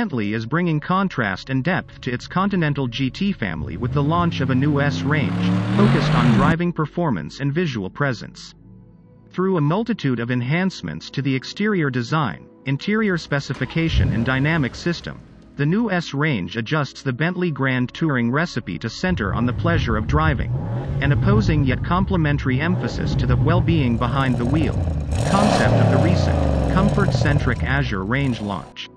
Bentley is bringing contrast and depth to its Continental GT family with the launch of a new S range, focused on driving performance and visual presence. Through a multitude of enhancements to the exterior design, interior specification and dynamic system, the new S range adjusts the Bentley Grand Touring recipe to center on the pleasure of driving, an opposing yet complementary emphasis to the well-being behind the wheel, concept of the recent, comfort-centric Azure range launch.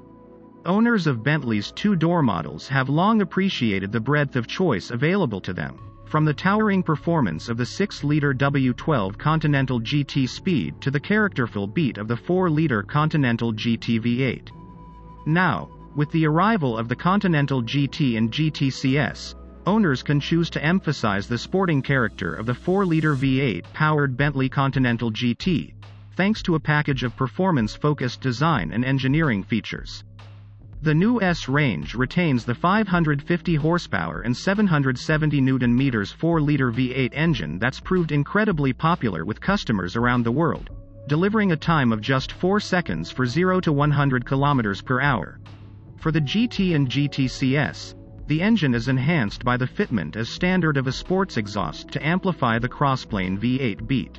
Owners of Bentley's two-door models have long appreciated the breadth of choice available to them, from the towering performance of the 6-liter W12 Continental GT Speed to the characterful beat of the 4-liter Continental GT V8. Now, with the arrival of the Continental GT and GTCS, owners can choose to emphasize the sporting character of the 4-liter V8-powered Bentley Continental GT, thanks to a package of performance-focused design and engineering features. The new S range retains the 550 horsepower and 770 Nm 4-liter V8 engine that's proved incredibly popular with customers around the world, delivering a time of just 4 seconds for 0 to 100 km per hour. For the GT and GTCS, the engine is enhanced by the fitment as standard of a sports exhaust to amplify the crossplane V8 beat.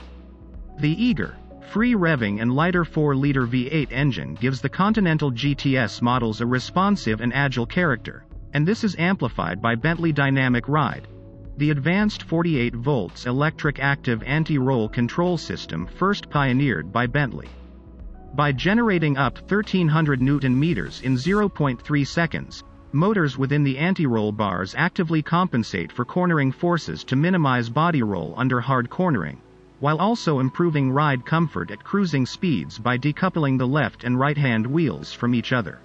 The eager, free-revving and lighter 4-liter V8 engine gives the Continental GTS models a responsive and agile character, and this is amplified by Bentley Dynamic Ride, the advanced 48 volts electric active anti-roll control system first pioneered by Bentley. By generating up 1300 Nm in 0.3 seconds, motors within the anti-roll bars actively compensate for cornering forces to minimize body roll under hard cornering, while also improving ride comfort at cruising speeds by decoupling the left and right-hand wheels from each other.